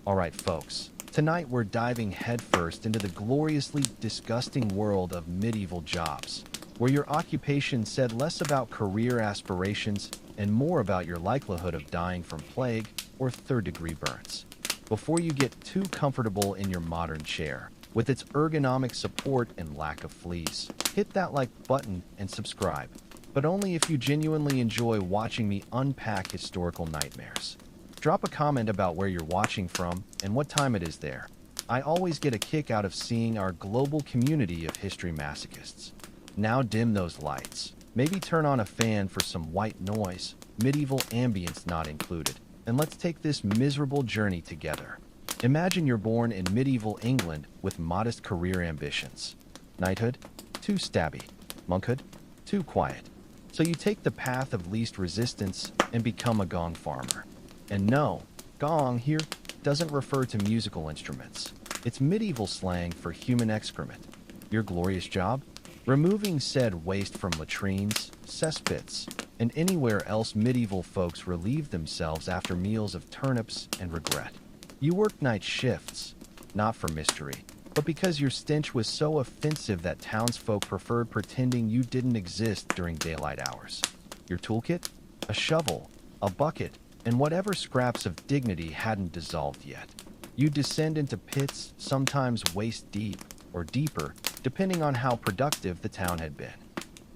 Alright, folks, tonight we're diving headfirst into the gloriously disgusting world of medieval jobs, where your occupation said less about career aspirations and more about your likelihood of dying from plague or third-degree burns. Before you get too comfortable in your modern chair, with its ergonomic support and lack of fleas, hit that like button and subscribe, but only if you genuinely enjoy watching me unpack historical nightmares. Drop a comment about where you're watching from and what time it is there. I always get a kick out of seeing our global community of history masochists. Now dim those lights. Maybe turn on a fan for some white noise, medieval ambience not included, and let's take this miserable journey together. Imagine you're born in medieval England with modest career ambitions. Knighthood? Too stabby. Monkhood? Too quiet. So you take the path of least resistance and become a gong farmer. And no, gong here doesn't refer to musical instruments. It's medieval slang for human excrement. Your glorious job? Removing said waste from latrines, cesspits, and anywhere else medieval folks relieve themselves after meals of turnips and regret. You worked night shifts, not for mystery, but because your stench was so offensive that townsfolk preferred pretending you didn't exist during daylight hours. Your toolkit? A shovel, a bucket, and whatever scraps of dignity hadn't dissolved yet. You descend into pits, sometimes waist deep or deeper, depending on how productive the town had been.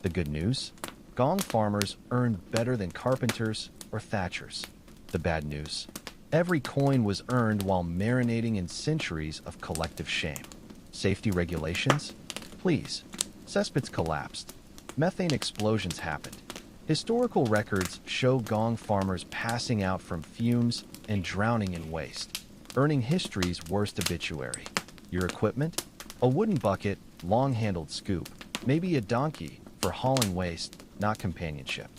The good news? Gong farmers earned better than carpenters or thatchers. The bad news? Every coin was earned while marinating in centuries of collective shame. Safety regulations? Please. Cesspits collapsed. Methane explosions happened. Historical records show gong farmers passing out from fumes and drowning in waste, earning history's worst obituary. Your equipment? A wooden bucket, long-handled scoop, maybe a donkey for hauling waste, not companionship.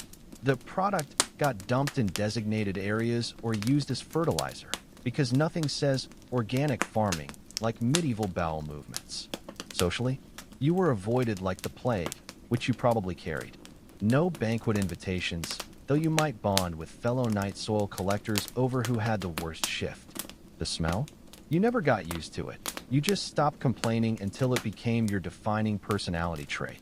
The product got dumped in designated areas or used as fertilizer, because nothing says organic farming like medieval bowel movements. Socially, you were avoided like the plague, which you probably carried. No banquet invitations, though you might bond with fellow night soil collectors over who had the worst shift. The smell? You never got used to it. You just stopped complaining until it became your defining personality trait.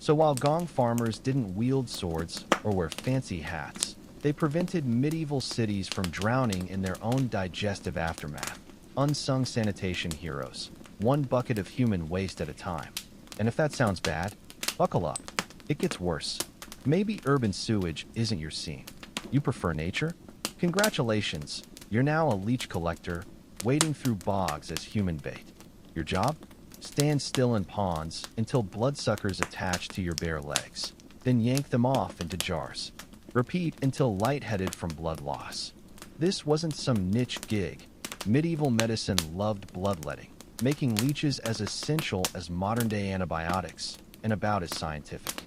So while gong farmers didn't wield swords or wear fancy hats, they prevented medieval cities from drowning in their own digestive aftermath. Unsung sanitation heroes, one bucket of human waste at a time. And if that sounds bad, buckle up. It gets worse. Maybe urban sewage isn't your scene. You prefer nature? Congratulations, you're now a leech collector, wading through bogs as human bait. Your job? Stand still in ponds until bloodsuckers attach to your bare legs, then yank them off into jars. Repeat until lightheaded from blood loss. This wasn't some niche gig. Medieval medicine loved bloodletting, making leeches as essential as modern-day antibiotics, and about as scientific.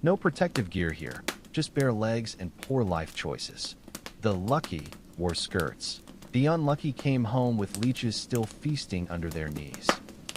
No protective gear here, just bare legs and poor life choices. The lucky wore skirts. The unlucky came home with leeches still feasting under their knees.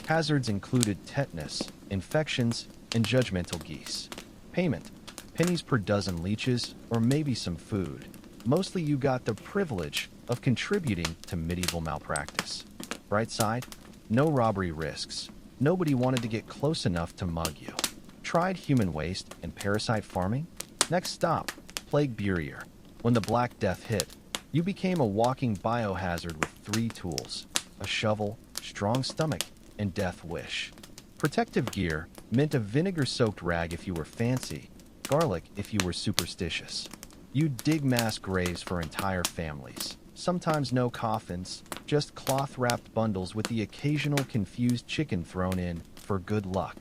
Hazards included tetanus, infections, and judgmental geese. Payment: pennies per dozen leeches, or maybe some food. Mostly you got the privilege of contributing to medieval malpractice. Bright side? No robbery risks. Nobody wanted to get close enough to mug you. Tried human waste and parasite farming? Next stop, plague burier. When the Black Death hit, you became a walking biohazard with 3 tools: a shovel, strong stomach, and death wish. Protective gear meant a vinegar-soaked rag if you were fancy, garlic if you were superstitious. You'd dig mass graves for entire families. Sometimes no coffins, just cloth-wrapped bundles with the occasional confused chicken thrown in for good luck.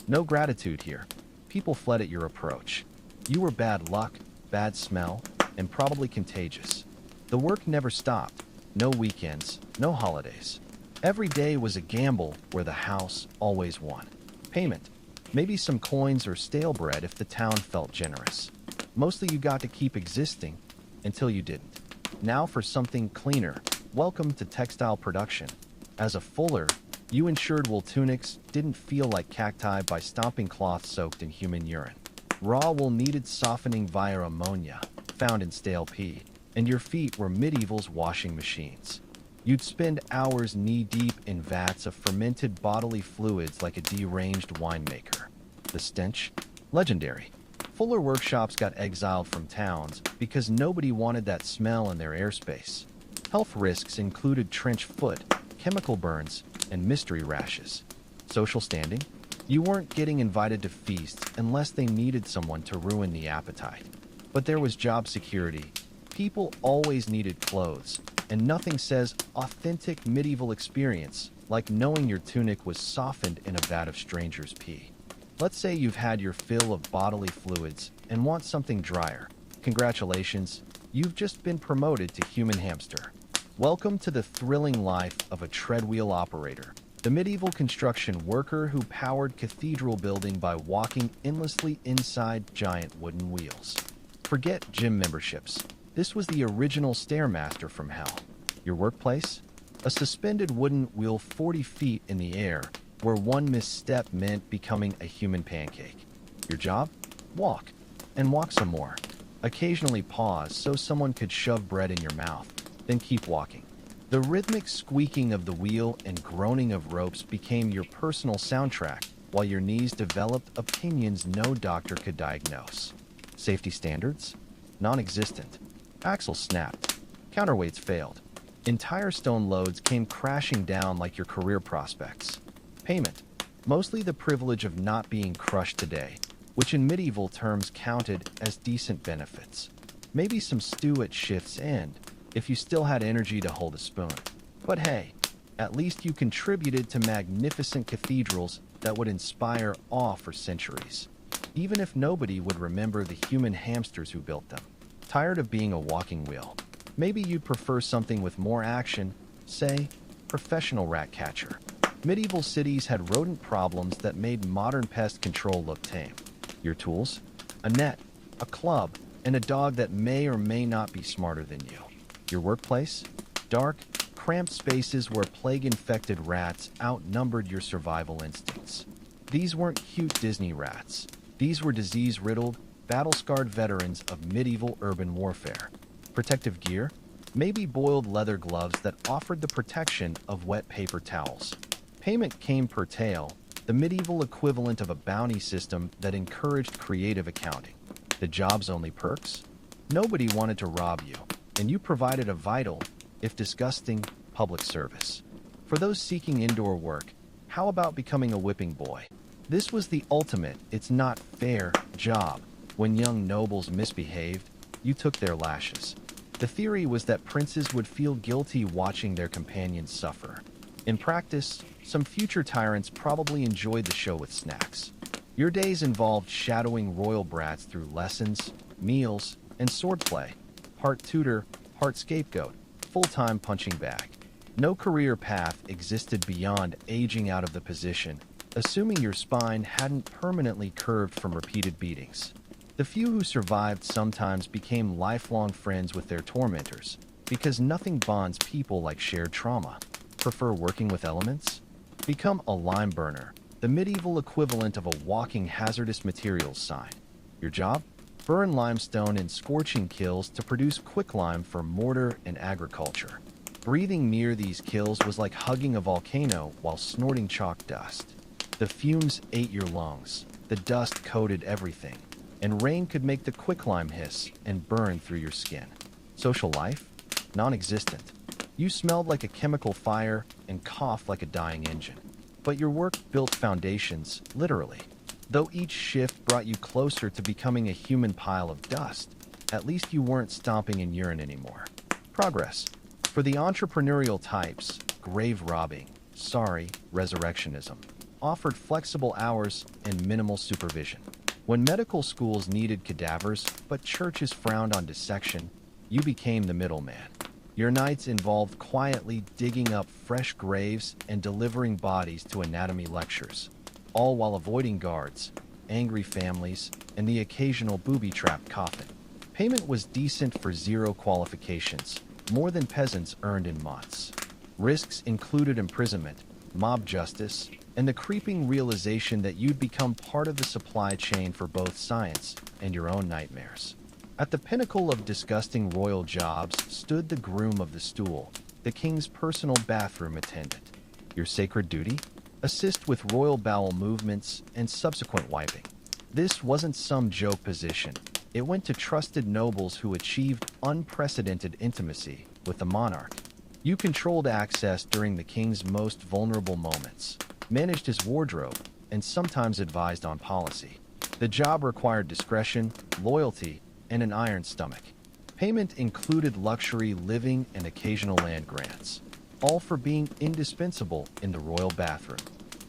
No gratitude here. People fled at your approach. You were bad luck, bad smell, and probably contagious. The work never stopped. No weekends, no holidays. Every day was a gamble where the house always won. Payment: maybe some coins or stale bread if the town felt generous. Mostly you got to keep existing until you didn't. Now for something cleaner. Welcome to textile production. As a fuller, you ensured wool tunics didn't feel like cacti by stomping cloth soaked in human urine. Raw wool needed softening via ammonia, found in stale pea, and your feet were medieval's washing machines. You'd spend hours knee-deep in vats of fermented bodily fluids like a deranged winemaker. The stench? Legendary. Fuller workshops got exiled from towns because nobody wanted that smell in their airspace. Health risks included trench foot, chemical burns, and mystery rashes. Social standing? You weren't getting invited to feasts unless they needed someone to ruin the appetite. But there was job security. People always needed clothes, and nothing says authentic medieval experience like knowing your tunic was softened in a vat of stranger's pee. Let's say you've had your fill of bodily fluids and want something drier. Congratulations, you've just been promoted to human hamster. Welcome to the thrilling life of a treadwheel operator, the medieval construction worker who powered cathedral building by walking endlessly inside giant wooden wheels. Forget gym memberships. This was the original Stairmaster from hell. Your workplace? A suspended wooden wheel 40 feet in the air, where one misstep meant becoming a human pancake. Your job? Walk. And walk some more. Occasionally pause so someone could shove bread in your mouth, then keep walking. The rhythmic squeaking of the wheel and groaning of ropes became your personal soundtrack, while your knees developed opinions no doctor could diagnose. Safety standards? Non-existent. Axles snapped. Counterweights failed. Entire stone loads came crashing down like your career prospects. Payment. Mostly the privilege of not being crushed today, which in medieval terms counted as decent benefits. Maybe some stew at shift's end, if you still had energy to hold a spoon. But hey, at least you contributed to magnificent cathedrals that would inspire awe for centuries, even if nobody would remember the human hamsters who built them. Tired of being a walking wheel? Maybe you'd prefer something with more action, say, professional rat catcher. Medieval cities had rodent problems that made modern pest control look tame. Your tools? A net, a club, and a dog that may or may not be smarter than you. Your workplace? Dark, cramped spaces where plague-infected rats outnumbered your survival instincts. These weren't cute Disney rats. These were disease-riddled, battle-scarred veterans of medieval urban warfare. Protective gear? Maybe boiled leather gloves that offered the protection of wet paper towels. Payment came per tale, the medieval equivalent of a bounty system that encouraged creative accounting. The job's only perks? Nobody wanted to rob you, and you provided a vital, if disgusting, public service. For those seeking indoor work, how about becoming a whipping boy? This was the ultimate, it's not fair, job. When young nobles misbehaved, you took their lashes. The theory was that princes would feel guilty watching their companions suffer. In practice, some future tyrants probably enjoyed the show with snacks. Your days involved shadowing royal brats through lessons, meals, and swordplay. Part tutor, part scapegoat, full-time punching bag. No career path existed beyond aging out of the position, assuming your spine hadn't permanently curved from repeated beatings. The few who survived sometimes became lifelong friends with their tormentors, because nothing bonds people like shared trauma. Prefer working with elements? Become a lime burner, the medieval equivalent of a walking hazardous materials sign. Your job? Burn limestone in scorching kilns to produce quicklime for mortar and agriculture. Breathing near these kilns was like hugging a volcano while snorting chalk dust. The fumes ate your lungs, the dust coated everything, and rain could make the quicklime hiss and burn through your skin. Social life? Non-existent. You smelled like a chemical fire and coughed like a dying engine. But your work built foundations, literally. Though each shift brought you closer to becoming a human pile of dust, at least you weren't stomping in urine anymore. Progress. For the entrepreneurial types, grave robbing, resurrectionism, offered flexible hours and minimal supervision. When medical schools needed cadavers, but churches frowned on dissection, you became the middleman. Your nights involved quietly digging up fresh graves and delivering bodies to anatomy lectures, all while avoiding guards, angry families, and the occasional booby-trapped coffin. Payment was decent for zero qualifications, more than peasants earned in months. Risks included imprisonment, mob justice, and the creeping realization that you'd become part of the supply chain for both science and your own nightmares. At the pinnacle of disgusting royal jobs stood the groom of the stool, the king's personal bathroom attendant. Your sacred duty? Assist with royal bowel movements and subsequent wiping. This wasn't some joke position. It went to trusted nobles who achieved unprecedented intimacy with the monarch. You controlled access during the king's most vulnerable moments, managed his wardrobe, and sometimes advised on policy. The job required discretion, loyalty, and an iron stomach. Payment included luxury living and occasional land grants, all for being indispensable in the royal bathroom.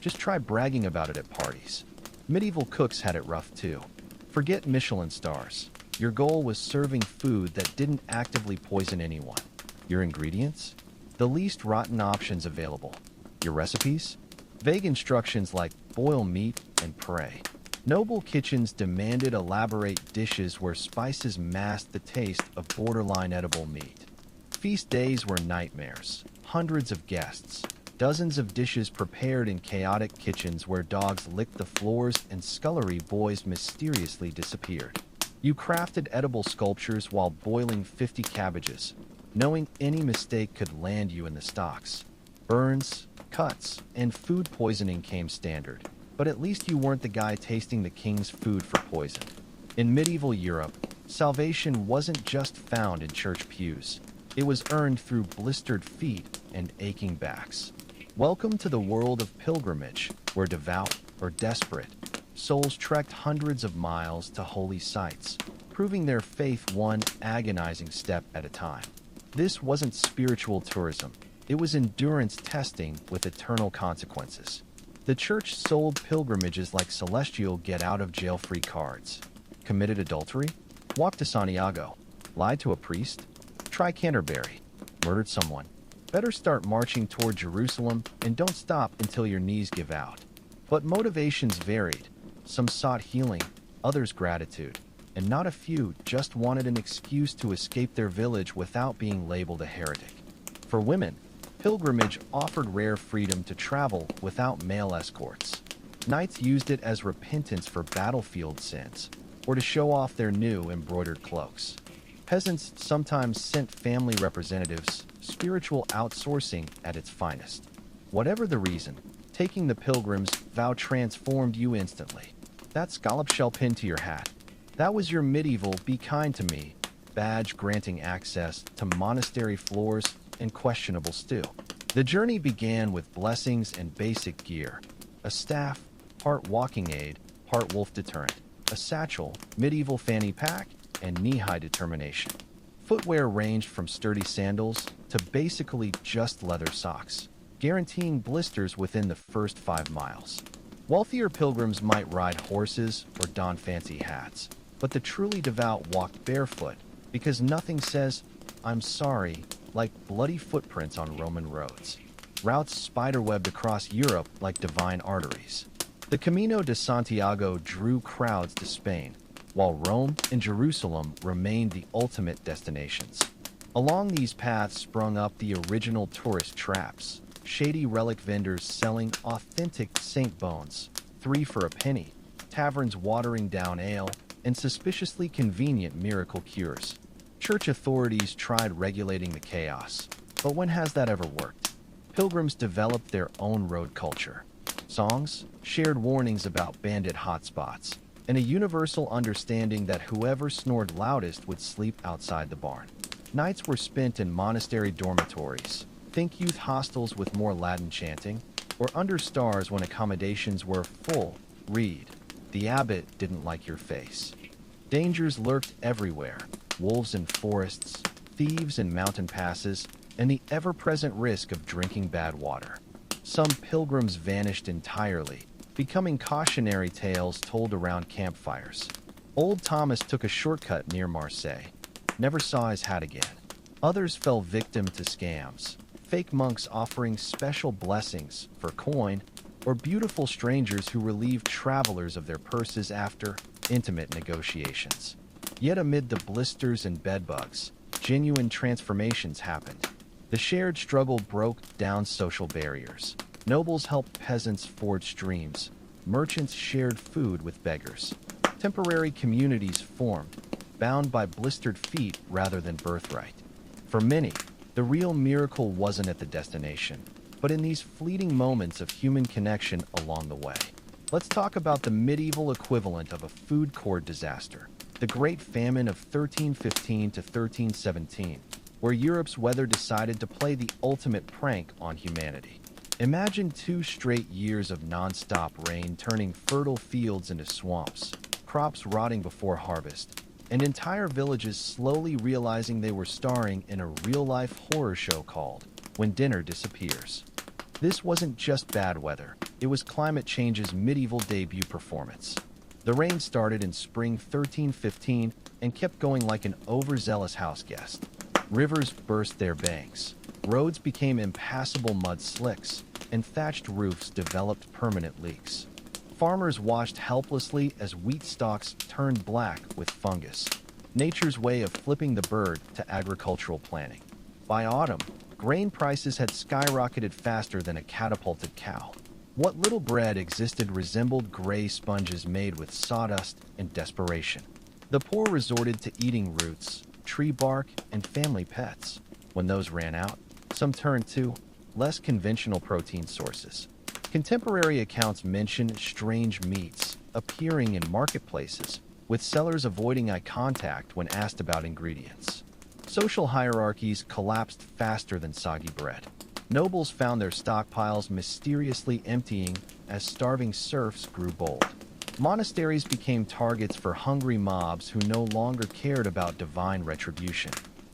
Just try bragging about it at parties. Medieval cooks had it rough too. Forget Michelin stars. Your goal was serving food that didn't actively poison anyone. Your ingredients? The least rotten options available. Your recipes? Vague instructions like boil meat and pray. Noble kitchens demanded elaborate dishes where spices masked the taste of borderline edible meat. Feast days were nightmares. Hundreds of guests. Dozens of dishes prepared in chaotic kitchens where dogs licked the floors and scullery boys mysteriously disappeared. You crafted edible sculptures while boiling 50 cabbages, knowing any mistake could land you in the stocks. Burns, cuts, and food poisoning came standard, but at least you weren't the guy tasting the king's food for poison. In medieval Europe, salvation wasn't just found in church pews. It was earned through blistered feet and aching backs. Welcome to the world of pilgrimage, where devout or desperate souls trekked hundreds of miles to holy sites, proving their faith one agonizing step at a time. This wasn't spiritual tourism. It was endurance testing with eternal consequences. The church sold pilgrimages like celestial get-out-of-jail-free cards. Committed adultery? Walked to Santiago. Lied to a priest? Try Canterbury. Murdered someone? Better start marching toward Jerusalem and don't stop until your knees give out. But motivations varied. Some sought healing, others gratitude, and not a few just wanted an excuse to escape their village without being labeled a heretic. For women, pilgrimage offered rare freedom to travel without male escorts. Knights used it as repentance for battlefield sins, or to show off their new embroidered cloaks. Peasants sometimes sent family representatives, spiritual outsourcing at its finest. Whatever the reason, taking the pilgrim's vow transformed you instantly. That scallop shell pinned to your hat. That was your medieval "be kind to me" badge granting access to monastery floors and questionable stew. The journey began with blessings and basic gear. A staff, part walking aid, part wolf deterrent. A satchel, medieval fanny pack, and knee-high determination. Footwear ranged from sturdy sandals to basically just leather socks, guaranteeing blisters within the first 5 miles. Wealthier pilgrims might ride horses or don fancy hats, but the truly devout walked barefoot because nothing says, "I'm sorry," like bloody footprints on Roman roads. Routes spiderwebbed across Europe like divine arteries. The Camino de Santiago drew crowds to Spain, while Rome and Jerusalem remained the ultimate destinations. Along these paths sprung up the original tourist traps, shady relic vendors selling authentic saint bones, 3 for a penny, taverns watering down ale, and suspiciously convenient miracle cures. Church authorities tried regulating the chaos, but when has that ever worked? Pilgrims developed their own road culture. Songs, shared warnings about bandit hotspots, and a universal understanding that whoever snored loudest would sleep outside the barn. Nights were spent in monastery dormitories, think youth hostels with more Latin chanting, or under stars when accommodations were full. Read, the abbot didn't like your face. Dangers lurked everywhere, wolves in forests, thieves in mountain passes, and the ever-present risk of drinking bad water. Some pilgrims vanished entirely, becoming cautionary tales told around campfires. Old Thomas took a shortcut near Marseille, never saw his hat again. Others fell victim to scams, fake monks offering special blessings for coin, or beautiful strangers who relieved travelers of their purses after intimate negotiations. Yet amid the blisters and bedbugs, genuine transformations happened. The shared struggle broke down social barriers. Nobles helped peasants forge streams. Merchants shared food with beggars. Temporary communities formed, bound by blistered feet rather than birthright. For many, The real miracle wasn't at the destination, but in these fleeting moments of human connection along the way. Let's talk about the medieval equivalent of a food court disaster, the Great Famine of 1315 to 1317, where Europe's weather decided to play the ultimate prank on humanity. Imagine 2 straight years of non-stop rain turning fertile fields into swamps, crops rotting before harvest, and entire villages slowly realizing they were starring in a real-life horror show called When Dinner Disappears. This wasn't just bad weather, it was climate change's medieval debut performance. The rain started in spring 1315 and kept going like an overzealous house guest. Rivers burst their banks, roads became impassable mud slicks, and thatched roofs developed permanent leaks. Farmers watched helplessly as wheat stalks turned black with fungus, nature's way of flipping the bird to agricultural planning. By autumn, grain prices had skyrocketed faster than a catapulted cow. What little bread existed resembled gray sponges made with sawdust and desperation. The poor resorted to eating roots, tree bark, and family pets. When those ran out, some turned to less conventional protein sources. Contemporary accounts mention strange meats appearing in marketplaces, with sellers avoiding eye contact when asked about ingredients. Social hierarchies collapsed faster than soggy bread. Nobles found their stockpiles mysteriously emptying as starving serfs grew bold. Monasteries became targets for hungry mobs who no longer cared about divine retribution.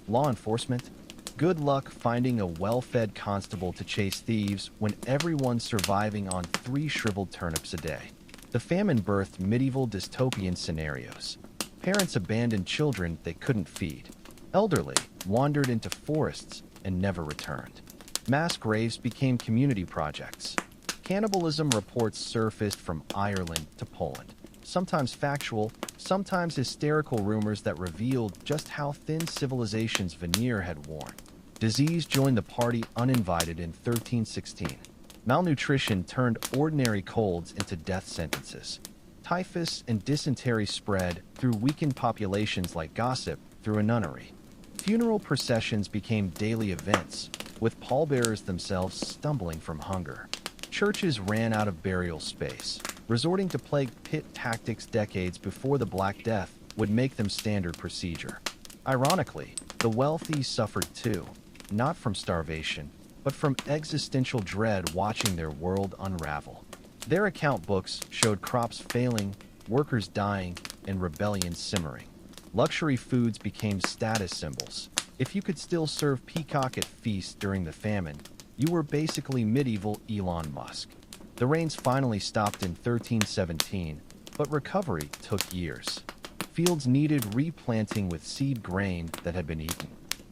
Law enforcement? Good luck finding a well-fed constable to chase thieves when everyone's surviving on 3 shriveled turnips a day. The famine birthed medieval dystopian scenarios. Parents abandoned children they couldn't feed. Elderly wandered into forests and never returned. Mass graves became community projects. Cannibalism reports surfaced from Ireland to Poland. Sometimes factual, sometimes hysterical rumors that revealed just how thin civilization's veneer had worn. Disease joined the party uninvited in 1316. Malnutrition turned ordinary colds into death sentences. Typhus and dysentery spread through weakened populations like gossip through a nunnery. Funeral processions became daily events, with pallbearers themselves stumbling from hunger. Churches ran out of burial space, resorting to plague pit tactics decades before the Black Death would make them standard procedure. Ironically, the wealthy suffered too, not from starvation, but from existential dread watching their world unravel. Their account books showed crops failing, workers dying, and rebellion simmering. Luxury foods became status symbols. If you could still serve peacock at feasts during the famine, you were basically medieval Elon Musk. The rains finally stopped in 1317, but recovery took years. Fields needed replanting with seed grain that had been eaten.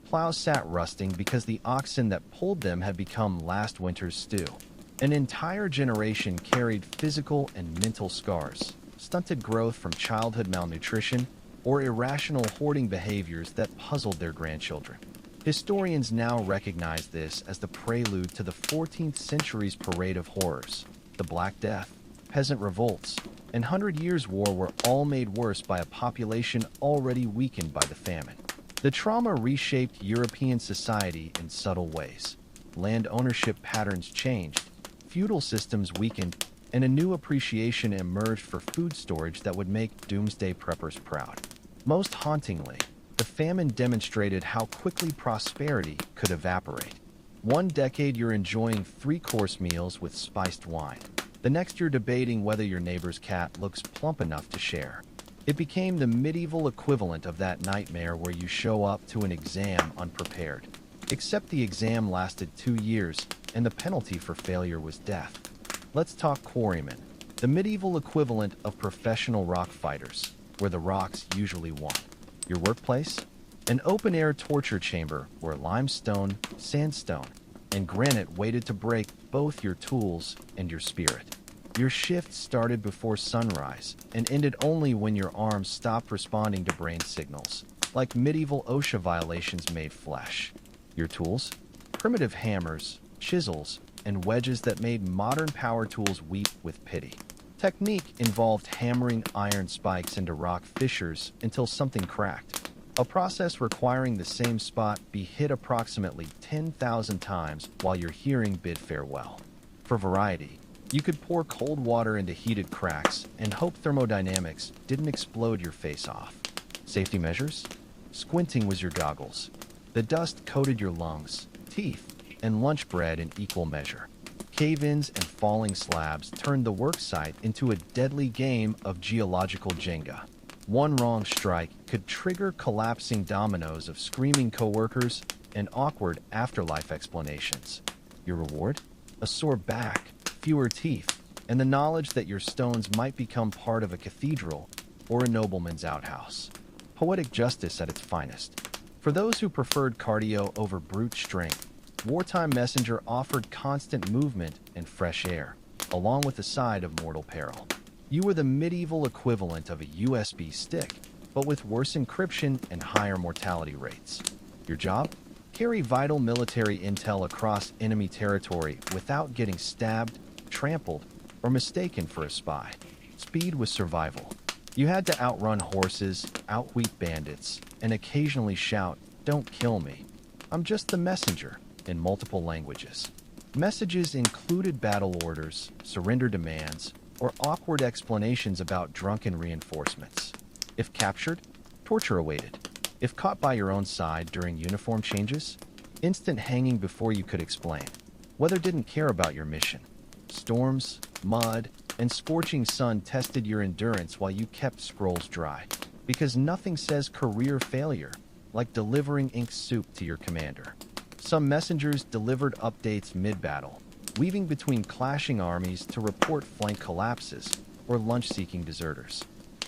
Plows sat rusting because the oxen that pulled them had become last winter's stew. An entire generation carried physical and mental scars, stunted growth from childhood malnutrition, or irrational hoarding behaviors that puzzled their grandchildren. Historians now recognize this as the prelude to the 14th century's parade of horrors. The Black Death, peasant revolts, and Hundred Years' War were all made worse by a population already weakened by the famine. The trauma reshaped European society in subtle ways. Land ownership patterns changed, feudal systems weakened, and a new appreciation emerged for food storage that would make doomsday preppers proud. Most hauntingly, the famine demonstrated how quickly prosperity could evaporate. One decade you're enjoying 3-course meals with spiced wine. The next you're debating whether your neighbor's cat looks plump enough to share. It became the medieval equivalent of that nightmare where you show up to an exam unprepared. Except the exam lasted 2 years, and the penalty for failure was death. Let's talk quarrymen, the medieval equivalent of professional rock fighters, where the rocks usually won. Your workplace? An open-air torture chamber where limestone, sandstone, and granite waited to break both your tools and your spirit. Your shift started before sunrise and ended only when your arms stopped responding to brain signals, like medieval OSHA violations made flesh. Your tools? Primitive hammers, chisels, and wedges that made modern power tools weep with pity. Technique involved hammering iron spikes into rock fissures until something cracked. a process requiring the same spot be hit approximately 10,000 times while your hearing bid farewell. For variety, you could pour cold water into heated cracks and hope thermodynamics didn't explode your face off. Safety measures? Squinting was your goggles. The dust coated your lungs, teeth, and lunch bread in equal measure. Cave-ins and falling slabs turned the worksite into a deadly game of geological Jenga. One wrong strike could trigger collapsing dominoes of screaming coworkers and awkward afterlife explanations. Your reward? A sore back, fewer teeth, and the knowledge that your stones might become part of a cathedral or a nobleman's outhouse. Poetic justice at its finest. For those who preferred cardio over brute strength, Wartime Messenger offered constant movement and fresh air, along with a side of mortal peril. You were the medieval equivalent of a USB stick, but with worse encryption and higher mortality rates. Your job? Carry vital military intel across enemy territory without getting stabbed, trampled, or mistaken for a spy. Speed was survival. You had to outrun horses, outwit bandits, and occasionally shout, "Don't kill me. I'm just the messenger," in multiple languages. Messages included battle orders, surrender demands, or awkward explanations about drunken reinforcements. If captured, torture awaited. If caught by your own side during uniform changes, instant hanging before you could explain. Weather didn't care about your mission. Storms, mud, and scorching sun tested your endurance while you kept scrolls dry. Because nothing says career failure like delivering ink soup to your commander. Some messengers delivered updates mid-battle, weaving between clashing armies to report flank collapses or lunch-seeking deserters.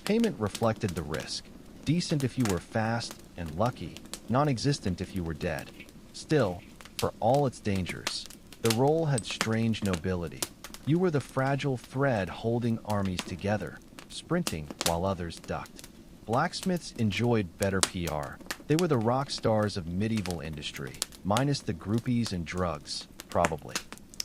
Payment reflected the risk. Decent if you were fast and lucky, non-existent if you were dead. Still, for all its dangers, the role had strange nobility. You were the fragile thread holding armies together, sprinting while others ducked. Blacksmiths enjoyed better PR. They were the rock stars of medieval industry, minus the groupies and drugs, probably.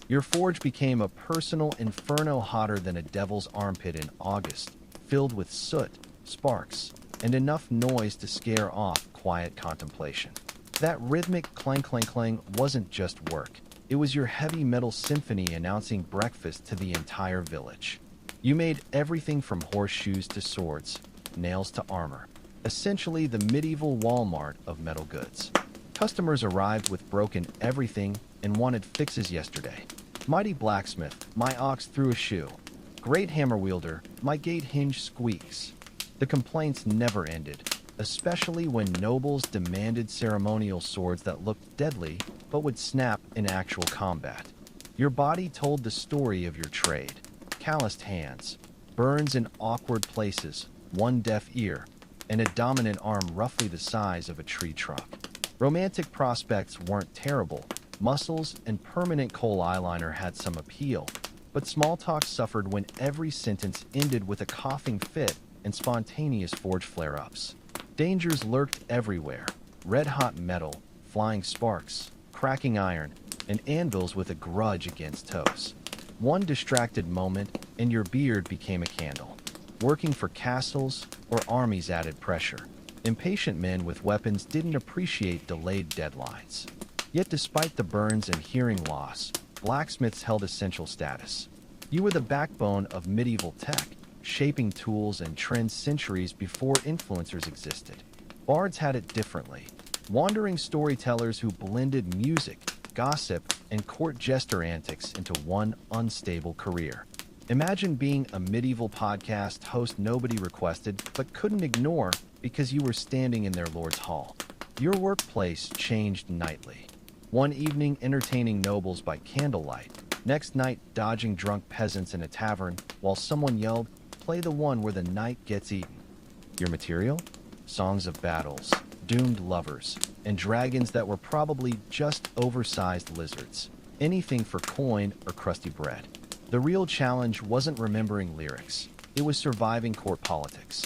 Your forge became a personal inferno hotter than a devil's armpit in August, filled with soot, sparks, and enough noise to scare off quiet contemplation. That rhythmic clang-clang-clang wasn't just work. It was your heavy metal symphony announcing breakfast to the entire village. You made everything from horseshoes to swords, nails to armor. Essentially the medieval Walmart of metal goods. Customers arrived with broken everything and wanted fixes yesterday. Mighty blacksmith, my ox threw a shoe. Great hammer wielder, my gate hinge squeaks. The complaints never ended, especially when nobles demanded ceremonial swords that looked deadly but would snap in actual combat. Your body told the story of your trade. Calloused hands, burns in awkward places, one deaf ear, and a dominant arm roughly the size of a tree trunk. Romantic prospects weren't terrible. Muscles and permanent coal eyeliner had some appeal, but small talk suffered when every sentence ended with a coughing fit and spontaneous forge flare-ups. Dangers lurked everywhere. Red-hot metal, flying sparks, cracking iron, and anvils with a grudge against toes. One distracted moment, and your beard became a candle. Working for castles or armies added pressure. Impatient men with weapons didn't appreciate delayed deadlines. Yet despite the burns and hearing loss, blacksmiths held essential status. You were the backbone of medieval tech, shaping tools and trends centuries before influencers existed. Bards had it differently. Wandering storytellers who blended music, gossip, and court jester antics into one unstable career. Imagine being a medieval podcast host nobody requested but couldn't ignore because you were standing in their lord's hall. Your workplace changed nightly. One evening entertaining nobles by candlelight, next night dodging drunk peasants in a tavern while someone yelled, "Play the one where the knight gets eaten." Your material? Songs of battles, doomed lovers, and dragons that were probably just oversized lizards. Anything for coin or crusty bread. The real challenge wasn't remembering lyrics. It was surviving court politics.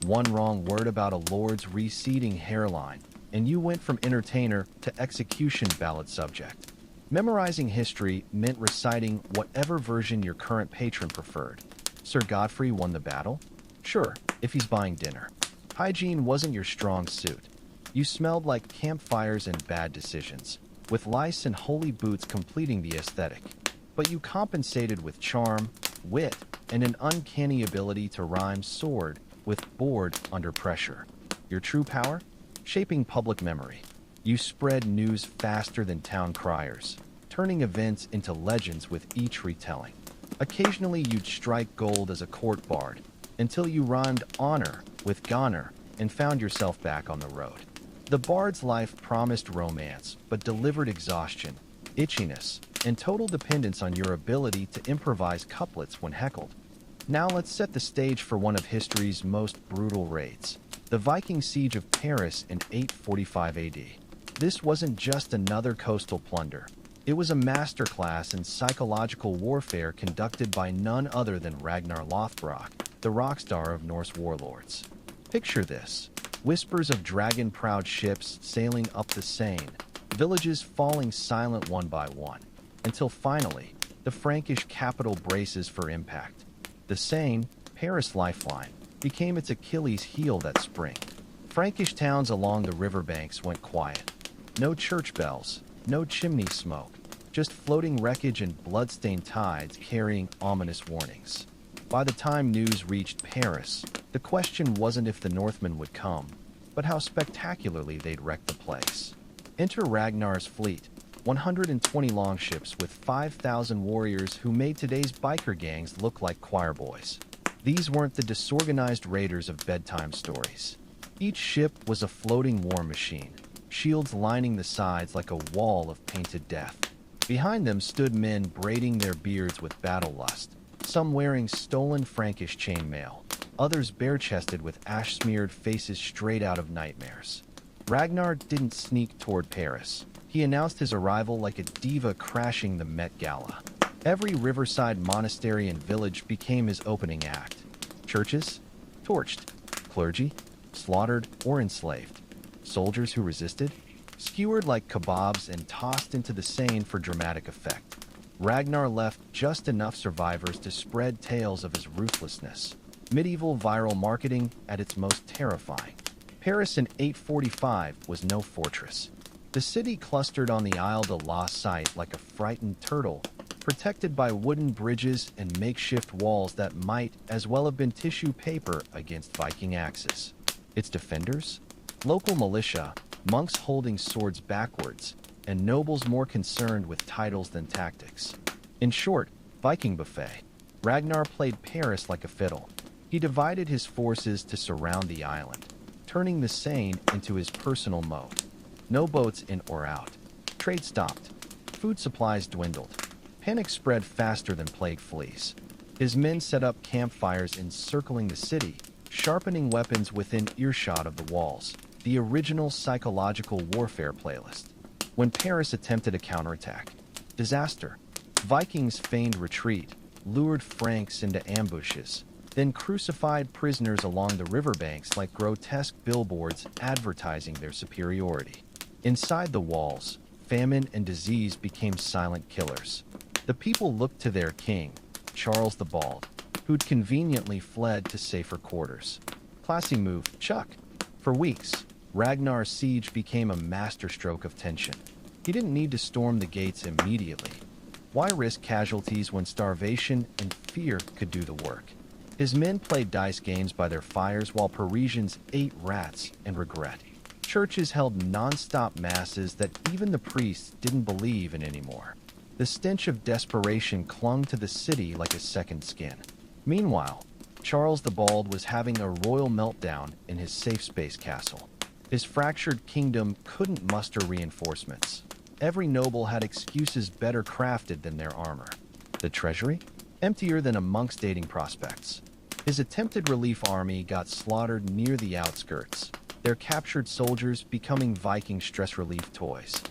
One wrong word about a lord's receding hairline, and you went from entertainer to execution ballad subject. Memorizing history meant reciting whatever version your current patron preferred. Sir Godfrey won the battle? Sure, if he's buying dinner. Hygiene wasn't your strong suit. You smelled like campfires and bad decisions, with lice and holy boots completing the aesthetic. But you compensated with charm, wit, and an uncanny ability to rhyme sword with bored under pressure. Your true power? Shaping public memory. You spread news faster than town criers, turning events into legends with each retelling. Occasionally you'd strike gold as a court bard, until you rhymed honor with goner and found yourself back on the road. The bard's life promised romance, but delivered exhaustion, itchiness, and total dependence on your ability to improvise couplets when heckled. Now let's set the stage for one of history's most brutal raids, the Viking siege of Paris in 845 AD. This wasn't just another coastal plunder. It was a masterclass in psychological warfare conducted by none other than Ragnar Lothbrok, the rock star of Norse warlords. Picture this: whispers of dragon-proud ships sailing up the Seine, villages falling silent one by one, until finally, the Frankish capital braces for impact. The Seine, Paris' lifeline, became its Achilles heel that spring. Frankish towns along the riverbanks went quiet. No church bells, no chimney smoke, just floating wreckage and blood-stained tides carrying ominous warnings. By the time news reached Paris, the question wasn't if the Northmen would come, but how spectacularly they'd wreck the place. Enter Ragnar's fleet, 120 longships with 5,000 warriors who made today's biker gangs look like choir boys. These weren't the disorganized raiders of bedtime stories. Each ship was a floating war machine, shields lining the sides like a wall of painted death. Behind them stood men braiding their beards with battle lust, some wearing stolen Frankish chainmail, others bare-chested with ash-smeared faces straight out of nightmares. Ragnar didn't sneak toward Paris. He announced his arrival like a diva crashing the Met Gala. Every riverside monastery and village became his opening act. Churches? Torched. Clergy? Slaughtered or enslaved. Soldiers who resisted? Skewered like kebabs and tossed into the Seine for dramatic effect. Ragnar left just enough survivors to spread tales of his ruthlessness. Medieval viral marketing at its most terrifying. Paris in 845 was no fortress. The city clustered on the Isle de la Cite like a frightened turtle, protected by wooden bridges and makeshift walls that might as well have been tissue paper against Viking axes. Its defenders? Local militia, monks holding swords backwards, and nobles more concerned with titles than tactics. In short, Viking buffet. Ragnar played Paris like a fiddle. He divided his forces to surround the island, turning the Seine into his personal moat. No boats in or out. Trade stopped. Food supplies dwindled. Panic spread faster than plague fleas. His men set up campfires encircling the city, sharpening weapons within earshot of the walls. The original psychological warfare playlist. When Paris attempted a counterattack, disaster. Vikings feigned retreat, lured Franks into ambushes, then crucified prisoners along the riverbanks like grotesque billboards advertising their superiority. Inside the walls, famine and disease became silent killers. The people looked to their king, Charles the Bald, who'd conveniently fled to safer quarters. Classy move, Chuck. For weeks, Ragnar's siege became a masterstroke of tension. He didn't need to storm the gates immediately. Why risk casualties when starvation and fear could do the work? His men played dice games by their fires while Parisians ate rats and regret. Churches held non-stop masses that even the priests didn't believe in anymore. The stench of desperation clung to the city like a second skin. Meanwhile, Charles the Bald was having a royal meltdown in his safe space castle. His fractured kingdom couldn't muster reinforcements. Every noble had excuses better crafted than their armor. The treasury? Emptier than a monk's dating prospects. His attempted relief army got slaughtered near the outskirts, their captured soldiers becoming Viking stress relief toys.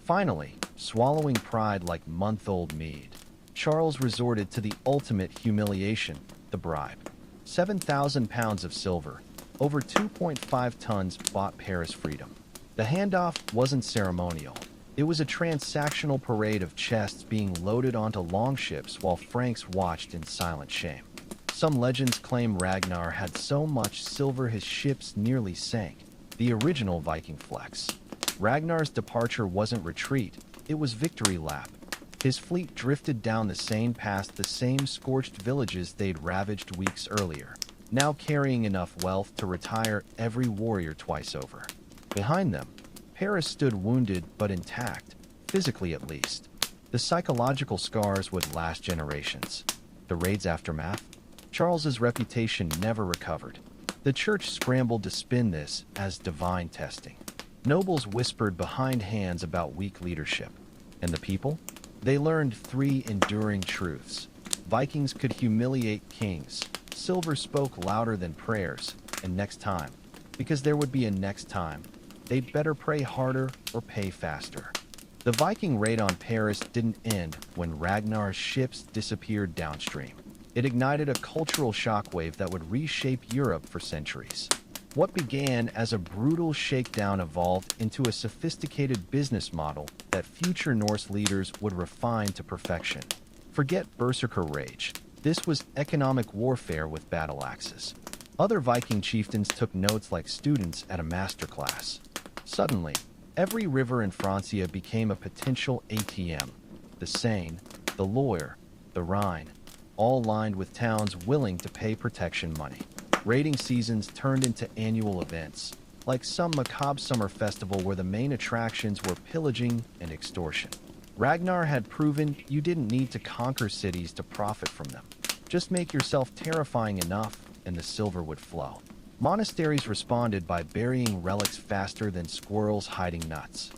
Finally, swallowing pride like month-old mead, Charles resorted to the ultimate humiliation, the bribe. 7,000 pounds of silver, over 2.5 tons bought Paris freedom. The handoff wasn't ceremonial. It was a transactional parade of chests being loaded onto longships while Franks watched in silent shame. Some legends claim Ragnar had so much silver his ships nearly sank. the original Viking flex. Ragnar's departure wasn't retreat, it was victory lap. His fleet drifted down the Seine past the same scorched villages they'd ravaged weeks earlier, now carrying enough wealth to retire every warrior twice over. Behind them, Paris stood wounded but intact, physically at least. The psychological scars would last generations. The raid's aftermath? Charles's reputation never recovered. The church scrambled to spin this as divine testing. Nobles whispered behind hands about weak leadership. And the people? They learned three enduring truths. Vikings could humiliate kings. Silver spoke louder than prayers. And next time, because there would be a next time, they'd better pray harder or pay faster. The Viking raid on Paris didn't end when Ragnar's ships disappeared downstream. It ignited a cultural shockwave that would reshape Europe for centuries. What began as a brutal shakedown evolved into a sophisticated business model that future Norse leaders would refine to perfection. Forget berserker rage. This was economic warfare with battle axes. Other Viking chieftains took notes like students at a masterclass. Suddenly, every river in Francia became a potential ATM. The Seine, the Loire, the Rhine, all lined with towns willing to pay protection money. Raiding seasons turned into annual events, like some macabre summer festival where the main attractions were pillaging and extortion. Ragnar had proven you didn't need to conquer cities to profit from them. Just make yourself terrifying enough and the silver would flow. Monasteries responded by burying relics faster than squirrels hiding nuts.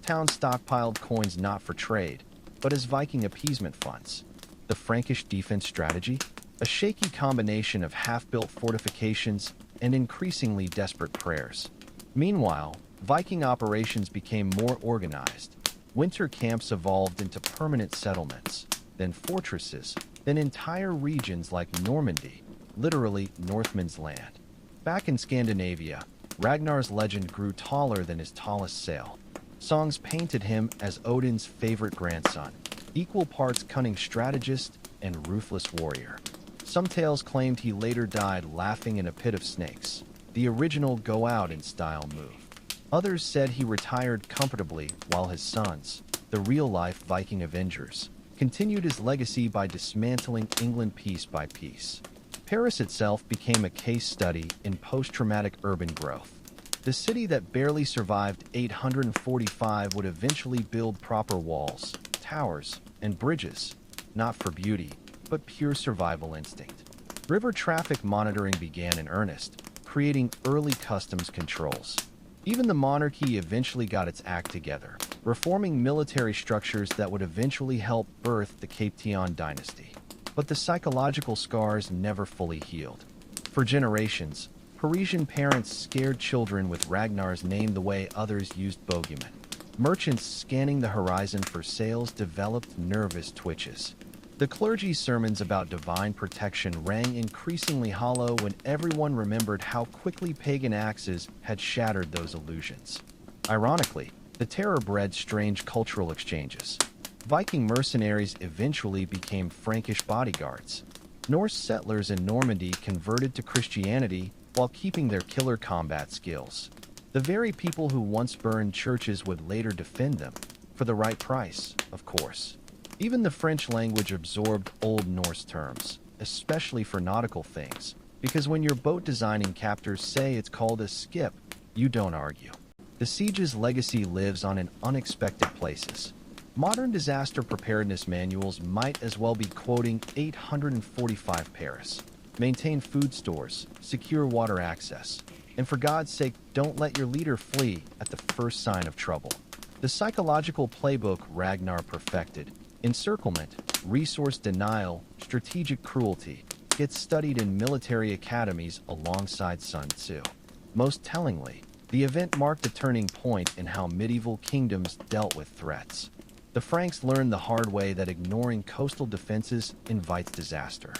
Towns stockpiled coins not for trade, but as Viking appeasement funds. The Frankish defense strategy? A shaky combination of half-built fortifications and increasingly desperate prayers. Meanwhile, Viking operations became more organized. Winter camps evolved into permanent settlements, then fortresses, then entire regions like Normandy, literally Northmen's land. Back in Scandinavia, Ragnar's legend grew taller than his tallest sail. Songs painted him as Odin's favorite grandson, equal parts cunning strategist and ruthless warrior. Some tales claimed he later died laughing in a pit of snakes, the original go-out-in-style move. Others said he retired comfortably while his sons, the real-life Viking Avengers, continued his legacy by dismantling England piece by piece. Paris itself became a case study in post-traumatic urban growth. The city that barely survived 845 would eventually build proper walls, towers, and bridges, not for beauty, but pure survival instinct. River traffic monitoring began in earnest, creating early customs controls. Even the monarchy eventually got its act together, reforming military structures that would eventually help birth the Capetian dynasty. But the psychological scars never fully healed. For generations, Parisian parents scared children with Ragnar's name the way others used bogeymen. Merchants scanning the horizon for sales developed nervous twitches. The clergy's sermons about divine protection rang increasingly hollow when everyone remembered how quickly pagan axes had shattered those illusions. Ironically, the terror bred strange cultural exchanges. Viking mercenaries eventually became Frankish bodyguards. Norse settlers in Normandy converted to Christianity while keeping their killer combat skills. The very people who once burned churches would later defend them, for the right price, of course. Even the French language absorbed Old Norse terms, especially for nautical things, because when your boat designing captors say it's called a skip, you don't argue. The siege's legacy lives on in unexpected places. Modern disaster preparedness manuals might as well be quoting 845 Paris. Maintain food stores, secure water access, and for God's sake, don't let your leader flee at the first sign of trouble. The psychological playbook Ragnar perfected, encirclement, resource denial, strategic cruelty, gets studied in military academies alongside Sun Tzu. Most tellingly, the event marked a turning point in how medieval kingdoms dealt with threats. The Franks learned the hard way that ignoring coastal defenses invites disaster.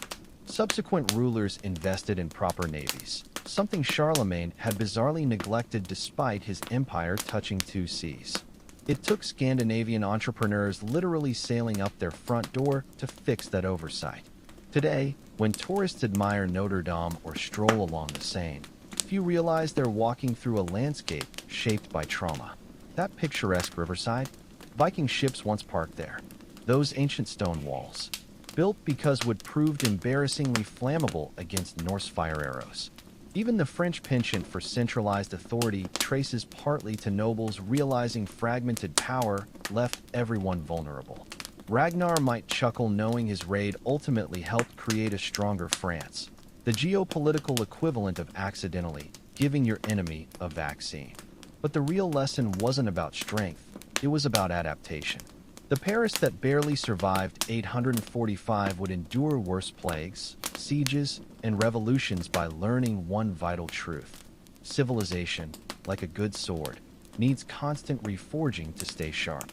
Subsequent rulers invested in proper navies, something Charlemagne had bizarrely neglected despite his empire touching 2 seas. It took Scandinavian entrepreneurs literally sailing up their front door to fix that oversight. Today, when tourists admire Notre Dame or stroll along the Seine, few realize they're walking through a landscape shaped by trauma. That picturesque riverside, Viking ships once parked there. Those ancient stone walls, built because wood proved embarrassingly flammable against Norse fire arrows. Even the French penchant for centralized authority traces partly to nobles realizing fragmented power left everyone vulnerable. Ragnar might chuckle knowing his raid ultimately helped create a stronger France, the geopolitical equivalent of accidentally giving your enemy a vaccine. But the real lesson wasn't about strength, it was about adaptation. The Paris that barely survived 845 would endure worse plagues, sieges, and revolutions by learning one vital truth. Civilization, like a good sword, needs constant reforging to stay sharp.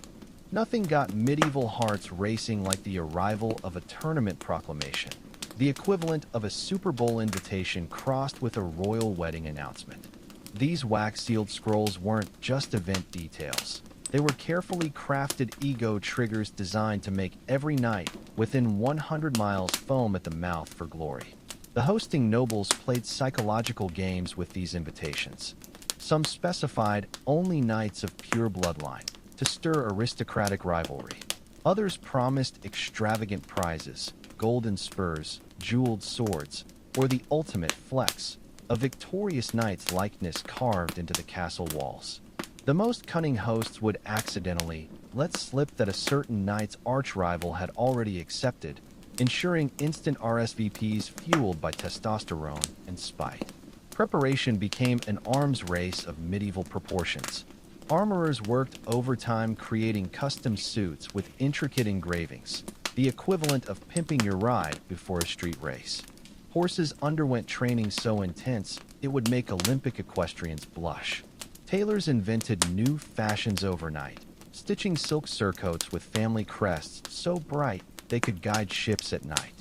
Nothing got medieval hearts racing like the arrival of a tournament proclamation, the equivalent of a Super Bowl invitation crossed with a royal wedding announcement. These wax-sealed scrolls weren't just event details. They were carefully crafted ego triggers designed to make every knight within 100 miles foam at the mouth for glory. The hosting nobles played psychological games with these invitations. Some specified only knights of pure bloodline to stir aristocratic rivalry. Others promised extravagant prizes, golden spurs, jeweled swords, or the ultimate flex, a victorious knight's likeness carved into the castle walls. The most cunning hosts would accidentally let slip that a certain knight's arch-rival had already accepted, ensuring instant RSVPs fueled by testosterone and spite. Preparation became an arms race of medieval proportions. Armorers worked overtime creating custom suits with intricate engravings, the equivalent of pimping your ride before a street race. Horses underwent training so intense it would make Olympic equestrians blush. Tailors invented new fashions overnight, stitching silk surcoats with family crests so bright they could guide ships at night.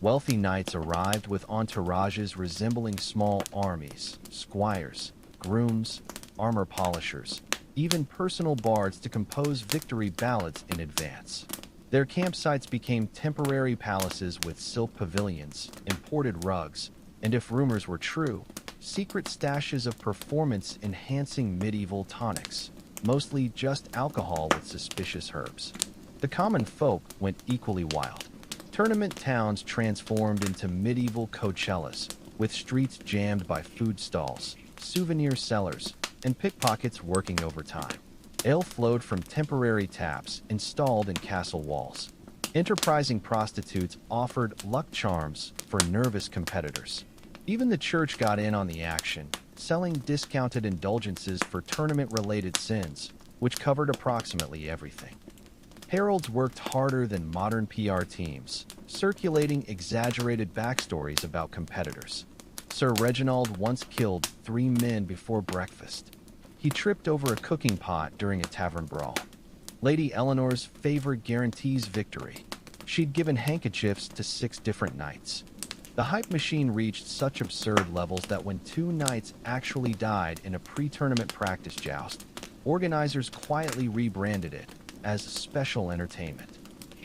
Wealthy knights arrived with entourages resembling small armies, squires, grooms, armor polishers, even personal bards to compose victory ballads in advance. Their campsites became temporary palaces with silk pavilions, imported rugs, and if rumors were true, secret stashes of performance-enhancing medieval tonics, mostly just alcohol with suspicious herbs. The common folk went equally wild. Tournament towns transformed into medieval Coachellas, with streets jammed by food stalls, souvenir sellers, and pickpockets working overtime. Ale flowed from temporary taps installed in castle walls. Enterprising prostitutes offered luck charms for nervous competitors. Even the church got in on the action, selling discounted indulgences for tournament-related sins, which covered approximately everything. Heralds worked harder than modern PR teams, circulating exaggerated backstories about competitors. Sir Reginald once killed 3 men before breakfast. He tripped over a cooking pot during a tavern brawl. Lady Eleanor's favor guarantees victory. She'd given handkerchiefs to 6 different knights. The hype machine reached such absurd levels that when 2 knights actually died in a pre-tournament practice joust, organizers quietly rebranded it as special entertainment.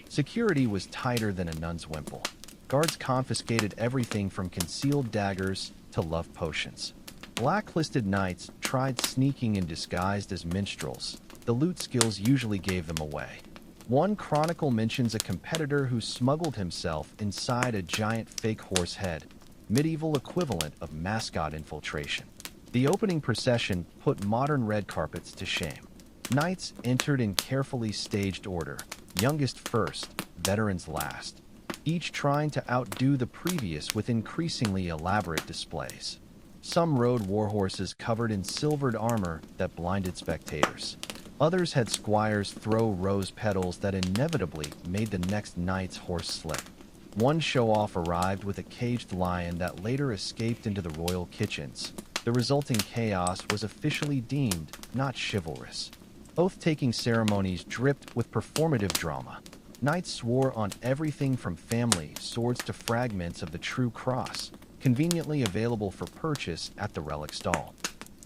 Security was tighter than a nun's wimple. Guards confiscated everything from concealed daggers to love potions. Blacklisted knights tried sneaking in disguised as minstrels. The loot skills usually gave them away. One chronicle mentions a competitor who smuggled himself inside a giant fake horse head, medieval equivalent of mascot infiltration. The opening procession put modern red carpets to shame. Knights entered in carefully staged order, youngest first, veterans last, each trying to outdo the previous with increasingly elaborate displays. Some rode warhorses covered in silvered armor that blinded spectators. Others had squires throw rose petals that inevitably made the next knight's horse slip. One show-off arrived with a caged lion that later escaped into the royal kitchens. The resulting chaos was officially deemed not chivalrous. Oath-taking ceremonies dripped with performative drama. Knights swore on everything from family swords to fragments of the true cross, conveniently available for purchase at the relic stall.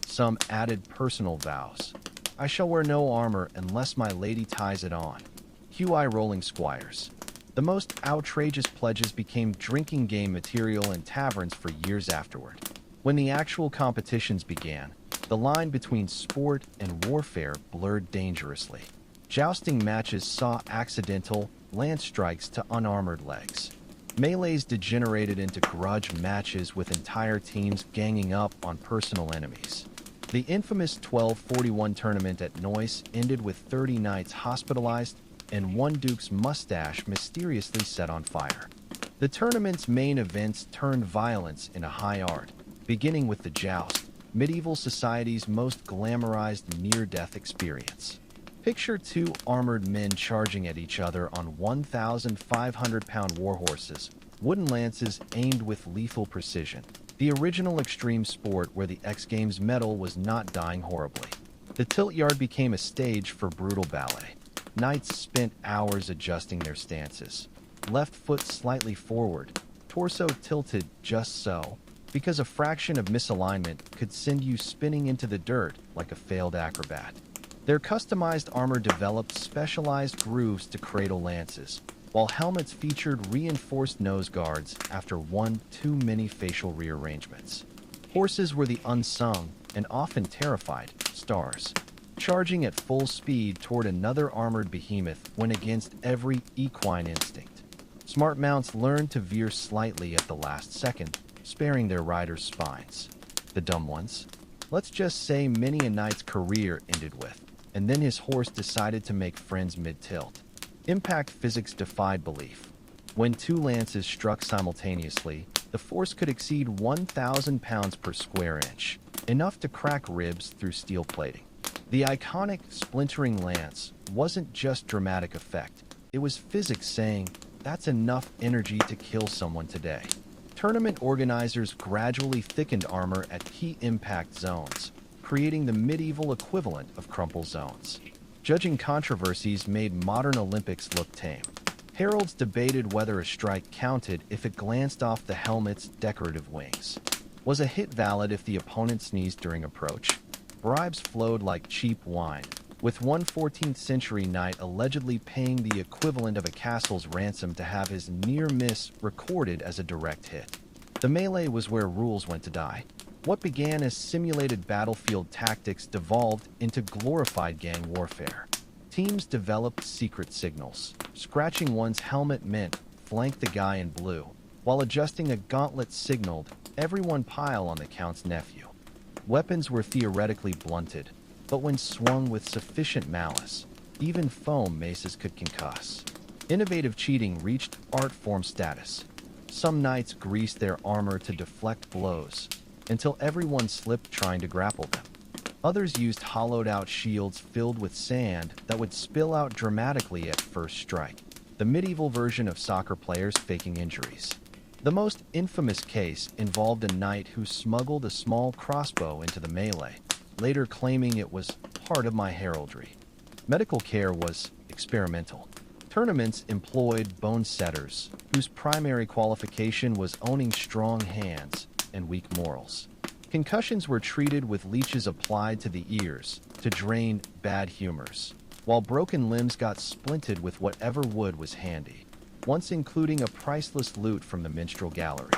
Some added personal vows. I shall wear no armor unless my lady ties it on. Hue-eye-rolling squires. The most outrageous pledges became drinking game material in taverns for years afterward. When the actual competitions began, the line between sport and warfare blurred dangerously. Jousting matches saw accidental lance strikes to unarmored legs. Melees degenerated into grudge matches with entire teams ganging up on personal enemies. The infamous 1241 tournament at Neuss ended with 30 knights hospitalized and one duke's mustache mysteriously set on fire. The tournament's main events turned violence into high art, beginning with the joust, medieval society's most glamorized near-death experience. Picture two armored men charging at each other on 1,500-pound warhorses, wooden lances aimed with lethal precision. The original extreme sport where the X Games medal was not dying horribly. The tilt yard became a stage for brutal ballet. Knights spent hours adjusting their stances. Left foot slightly forward, torso tilted just so, because a fraction of misalignment could send you spinning into the dirt like a failed acrobat. Their customized armor developed specialized grooves to cradle lances, while helmets featured reinforced nose guards after one too many facial rearrangements. Horses were the unsung, and often terrified, stars, charging at full speed toward another armored behemoth went against every equine instinct. Smart mounts learned to veer slightly at the last second, sparing their riders' spines. The dumb ones? Let's just say many a knight's career ended with, and then his horse decided to make friends mid-tilt. Impact physics defied belief. When two lances struck simultaneously, the force could exceed 1,000 pounds per square inch, enough to crack ribs through steel plating. The iconic splintering lance wasn't just dramatic effect, it was physics saying, that's enough energy to kill someone today. Tournament organizers gradually thickened armor at key impact zones, creating the medieval equivalent of crumple zones. Judging controversies made modern Olympics look tame. Heralds debated whether a strike counted if it glanced off the helmet's decorative wings. Was a hit valid if the opponent sneezed during approach? Bribes flowed like cheap wine, with one 14th century knight allegedly paying the equivalent of a castle's ransom to have his near miss recorded as a direct hit. The melee was where rules went to die. What began as simulated battlefield tactics devolved into glorified gang warfare. Teams developed secret signals. Scratching one's helmet meant flank the guy in blue, while adjusting a gauntlet signaled everyone pile on the count's nephew. Weapons were theoretically blunted, but when swung with sufficient malice, even foam maces could concuss. Innovative cheating reached art form status. Some knights greased their armor to deflect blows, until everyone slipped trying to grapple them. Others used hollowed-out shields filled with sand that would spill out dramatically at first strike, the medieval version of soccer players faking injuries. The most infamous case involved a knight who smuggled a small crossbow into the melee, later claiming it was part of my heraldry. Medical care was experimental. Tournaments employed bone setters, whose primary qualification was owning strong hands and weak morals. Concussions were treated with leeches applied to the ears to drain bad humors, while broken limbs got splinted with whatever wood was handy, once including a priceless loot from the minstrel gallery.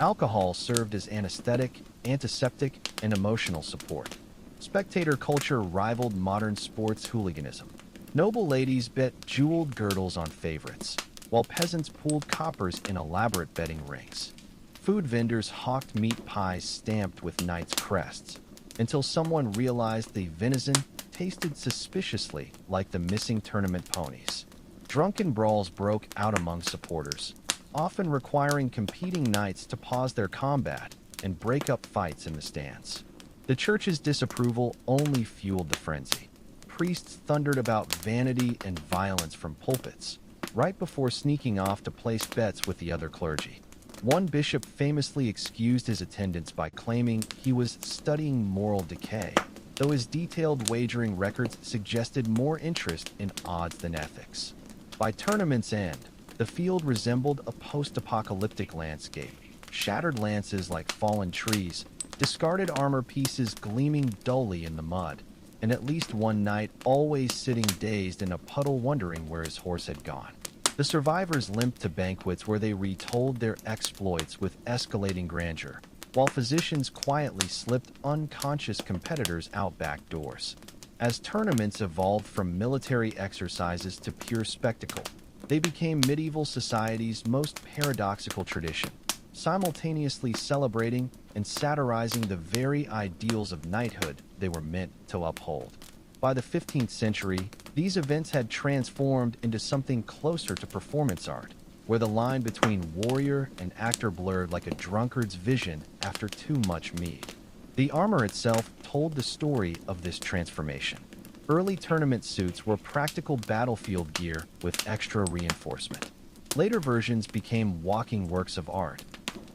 Alcohol served as anesthetic, antiseptic, and emotional support. Spectator culture rivaled modern sports hooliganism. Noble ladies bet jeweled girdles on favorites, while peasants pooled coppers in elaborate betting rings. Food vendors hawked meat pies stamped with knights' crests, until someone realized the venison tasted suspiciously like the missing tournament ponies. Drunken brawls broke out among supporters, often requiring competing knights to pause their combat and break up fights in the stands. The church's disapproval only fueled the frenzy. Priests thundered about vanity and violence from pulpits, right before sneaking off to place bets with the other clergy. One bishop famously excused his attendance by claiming he was studying moral decay, though his detailed wagering records suggested more interest in odds than ethics. By tournament's end, the field resembled a post-apocalyptic landscape. Shattered lances like fallen trees, discarded armor pieces gleaming dully in the mud, and at least one knight always sitting dazed in a puddle wondering where his horse had gone. The survivors limped to banquets where they retold their exploits with escalating grandeur, while physicians quietly slipped unconscious competitors out back doors. As tournaments evolved from military exercises to pure spectacle, they became medieval society's most paradoxical tradition, simultaneously celebrating and satirizing the very ideals of knighthood they were meant to uphold. By the 15th century, these events had transformed into something closer to performance art, where the line between warrior and actor blurred like a drunkard's vision after too much mead. The armor itself told the story of this transformation. Early tournament suits were practical battlefield gear with extra reinforcement. Later versions became walking works of art,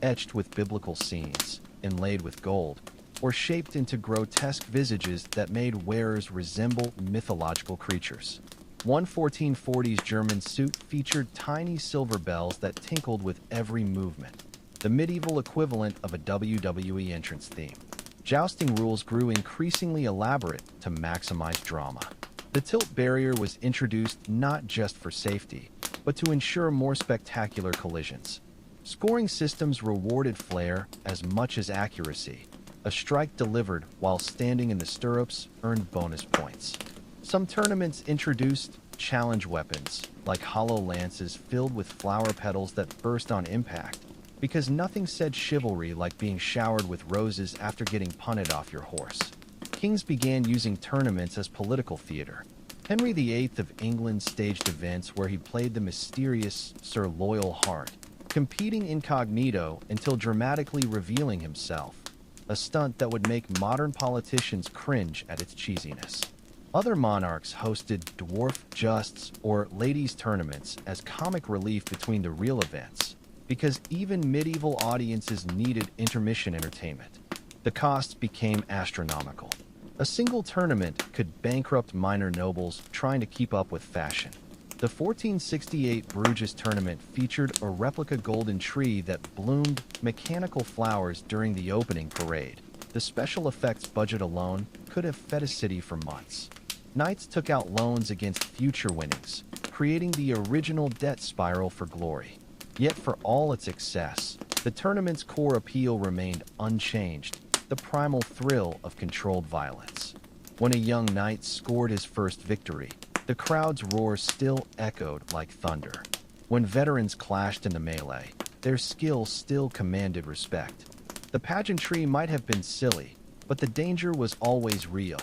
etched with biblical scenes, inlaid with gold, or shaped into grotesque visages that made wearers resemble mythological creatures. One 1440s German suit featured tiny silver bells that tinkled with every movement, the medieval equivalent of a WWE entrance theme. Jousting rules grew increasingly elaborate to maximize drama. The tilt barrier was introduced not just for safety, but to ensure more spectacular collisions. Scoring systems rewarded flair as much as accuracy. A strike delivered while standing in the stirrups earned bonus points. Some tournaments introduced challenge weapons, like hollow lances filled with flower petals that burst on impact, because nothing said chivalry like being showered with roses after getting punted off your horse. Kings began using tournaments as political theater. Henry VIII of England staged events where he played the mysterious Sir Loyalheart, competing incognito until dramatically revealing himself, a stunt that would make modern politicians cringe at its cheesiness. Other monarchs hosted dwarf justs or ladies' tournaments as comic relief between the real events, because even medieval audiences needed intermission entertainment. The costs became astronomical. A single tournament could bankrupt minor nobles trying to keep up with fashion. The 1468 Bruges tournament featured a replica golden tree that bloomed mechanical flowers during the opening parade. The special effects budget alone could have fed a city for months. Knights took out loans against future winnings, creating the original debt spiral for glory. Yet for all its excess, the tournament's core appeal remained unchanged, the primal thrill of controlled violence. When a young knight scored his first victory, the crowd's roar still echoed like thunder. When veterans clashed in the melee, their skill still commanded respect. The pageantry might have been silly, but the danger was always real,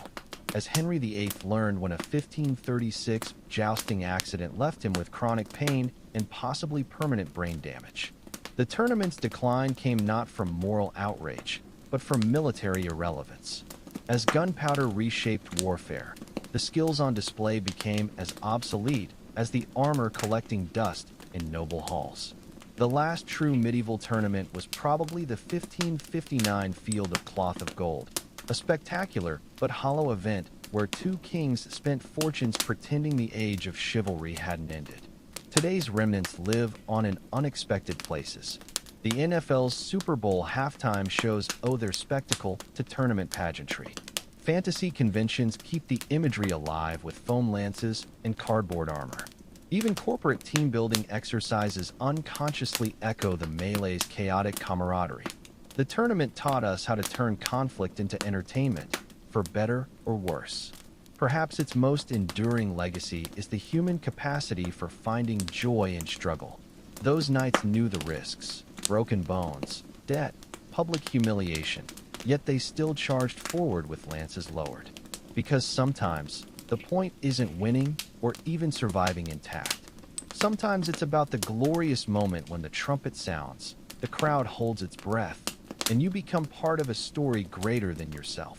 as Henry VIII learned when a 1536 jousting accident left him with chronic pain and possibly permanent brain damage. The tournament's decline came not from moral outrage, but from military irrelevance. As gunpowder reshaped warfare, the skills on display became as obsolete as the armor collecting dust in noble halls. The last true medieval tournament was probably the 1559 Field of Cloth of Gold, a spectacular but hollow event where two kings spent fortunes pretending the age of chivalry hadn't ended. Today's remnants live on in unexpected places. The NFL's Super Bowl halftime shows owe their spectacle to tournament pageantry. Fantasy conventions keep the imagery alive with foam lances and cardboard armor. Even corporate team-building exercises unconsciously echo the melee's chaotic camaraderie. The tournament taught us how to turn conflict into entertainment, for better or worse. Perhaps its most enduring legacy is the human capacity for finding joy in struggle. Those knights knew the risks: broken bones, debt, public humiliation, yet they still charged forward with lances lowered. Because sometimes, the point isn't winning or even surviving intact. Sometimes it's about the glorious moment when the trumpet sounds, the crowd holds its breath, and you become part of a story greater than yourself,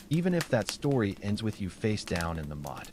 even if that story ends with you face down in the mud.